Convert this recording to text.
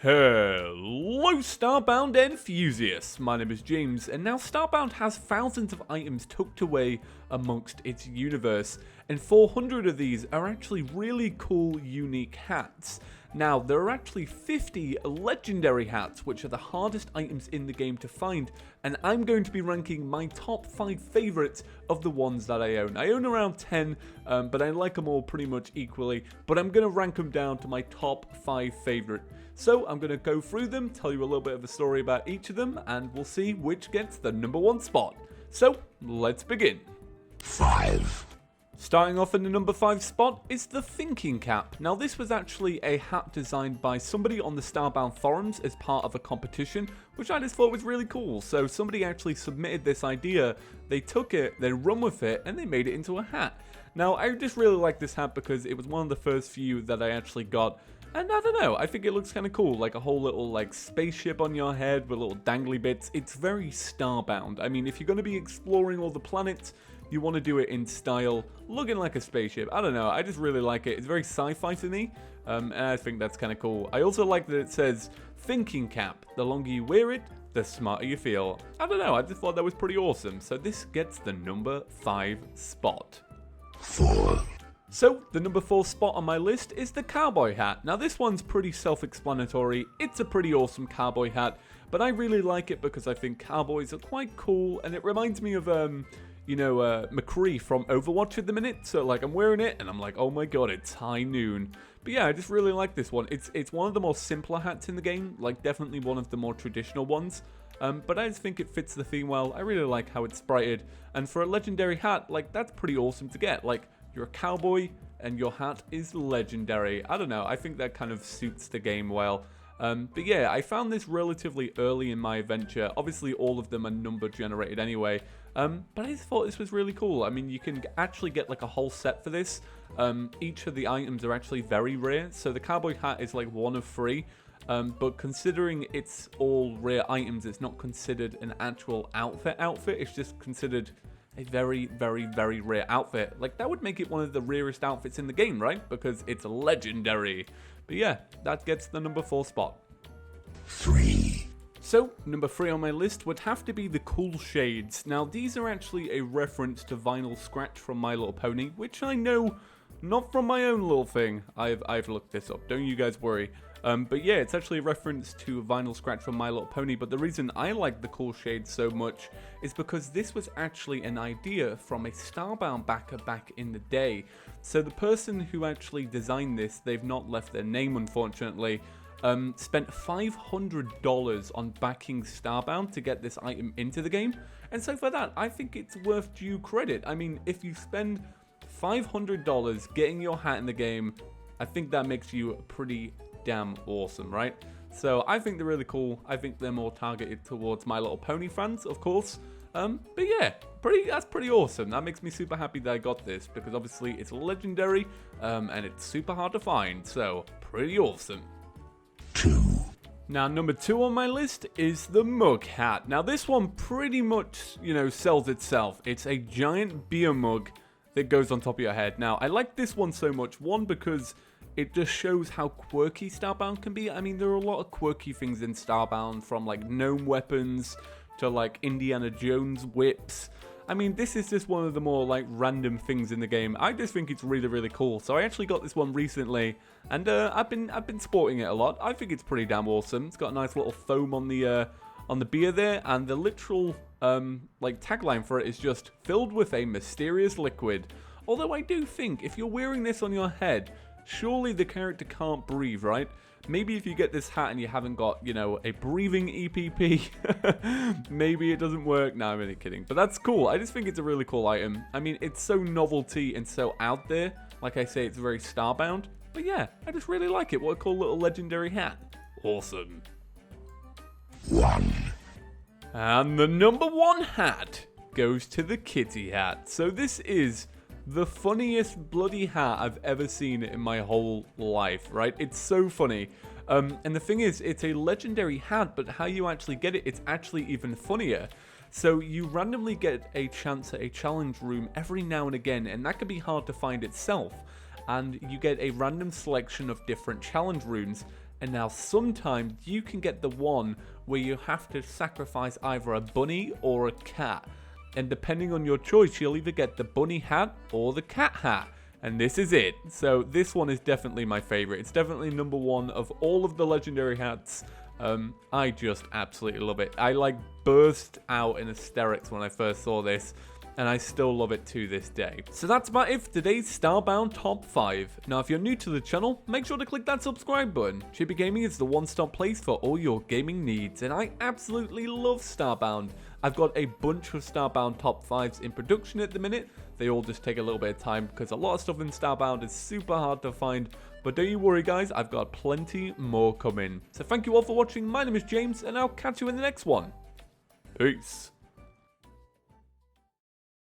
Hello Starbound enthusiasts, my name is James, and now Starbound has thousands of items tucked away amongst its universe, and 400 of these are actually really cool, unique hats. Now, there are actually 50 legendary hats, which are the hardest items in the game to find, and I'm going to be ranking my top 5 favorites of the ones that I own. I own around 10, but I like them all pretty much equally, but I'm going to rank them down to my top 5 favorite. So I'm going to go through them, tell you a little bit of a story about each of them, and we'll see which gets the number 1 spot. So, let's begin. 5. Starting off in the number 5 spot is the Thinking Cap. Now this was actually a hat designed by somebody on the Starbound forums as part of a competition, which I just thought was really cool. So somebody actually submitted this idea, they took it, they run with it, and they made it into a hat. Now I just really like this hat because it was one of the first few that I actually got. And I don't know, I think it looks kind of cool, like a whole little like spaceship on your head with little dangly bits. It's very Starbound. I mean, if you're going to be exploring all the planets, you want to do it in style, looking like a spaceship. I don't know, I just really like it. It's very sci-fi to me, and I think that's kind of cool. I also like that it says, Thinking Cap. The longer you wear it, the smarter you feel. I don't know, I just thought that was pretty awesome. So this gets the number 5 spot. 4. So, the number 4 spot on my list is the Cowboy Hat. Now this one's pretty self-explanatory, it's a pretty awesome cowboy hat, but I really like it because I think cowboys are quite cool, and it reminds me of, McCree from Overwatch at the minute, so like I'm wearing it, and I'm like, oh my god, it's high noon. But yeah, I just really like this one. It's one of the more simpler hats in the game, like definitely one of the more traditional ones. But I just think it fits the theme well. I really like how it's sprited, and for a legendary hat, like that's pretty awesome to get. Like, you're a cowboy, and your hat is legendary. I don't know, I think that kind of suits the game well. But yeah, I found this relatively early in my adventure. Obviously, all of them are number generated anyway. But I just thought this was really cool. I mean, you can actually get like a whole set for this. Each of the items are actually very rare. So the cowboy hat is like one of 3. But considering it's all rare items, it's not considered an actual outfit. It's just considered a very, very, very rare outfit. Like, that would make it one of the rarest outfits in the game, right? Because it's legendary. But yeah, that gets the number 4 spot. 3. So, number 3 on my list would have to be the Cool Shades. Now, these are actually a reference to Vinyl Scratch from My Little Pony, which I know not from my own little thing. I've looked this up, don't you guys worry. But yeah, it's actually a reference to Vinyl Scratch from My Little Pony, but the reason I like the Cool Shades so much is because this was actually an idea from a Starbound backer back in the day. So the person who actually designed this, they've not left their name unfortunately, spent $500 on backing Starbound to get this item into the game, and so for that, I think it's worth due credit. I mean, if you spend $500 getting your hat in the game, I think that makes you pretty damn awesome, right? So I think they're really cool. I think they're more targeted towards My Little Pony fans, of course. But yeah, that's pretty awesome. That makes me super happy that I got this, because obviously it's legendary, and it's super hard to find, so pretty awesome. 2. Now, number 2 on my list is the Mug Hat. Now, this one pretty much, sells itself. It's a giant beer mug that goes on top of your head. Now, I like this one so much, one, because it just shows how quirky Starbound can be. I mean, there are a lot of quirky things in Starbound, from like gnome weapons to like Indiana Jones whips. I mean, this is just one of the more like random things in the game. I just think it's really, really cool. So I actually got this one recently, and I've been sporting it a lot. I think it's pretty damn awesome. It's got a nice little foam on the beer there, and the literal like tagline for it is just filled with a mysterious liquid. Although I do think if you're wearing this on your head, surely the character can't breathe, right? Maybe if you get this hat and you haven't got, a breathing EPP, maybe it doesn't work. No, I'm only kidding. But that's cool. I just think it's a really cool item. I mean, it's so novelty and so out there. Like I say, it's very Starbound. But yeah, I just really like it. What a cool little legendary hat. Awesome. 1. And the number 1 hat goes to the Kitty Hat. So this is the funniest bloody hat I've ever seen in my whole life, right? It's so funny. And the thing is, it's a legendary hat, but how you actually get it, it's actually even funnier. So you randomly get a chance at a challenge room every now and again, and that can be hard to find itself. And you get a random selection of different challenge runes, And now sometimes you can get the one where you have to sacrifice either a bunny or a cat. And depending on your choice, you'll either get the bunny hat or the cat hat. And this is it. So this one is definitely my favorite. It's definitely number one of all of the legendary hats. I just absolutely love it. I like burst out in hysterics when I first saw this, and I still love it to this day. So that's about it for today's Starbound Top 5. Now if you're new to the channel, make sure to click that subscribe button. Chippy Gaming is the one-stop place for all your gaming needs, and I absolutely love Starbound. I've got a bunch of Starbound Top 5s in production at the minute. They all just take a little bit of time because a lot of stuff in Starbound is super hard to find. But don't you worry guys, I've got plenty more coming. So thank you all for watching, my name is James, and I'll catch you in the next one. Peace.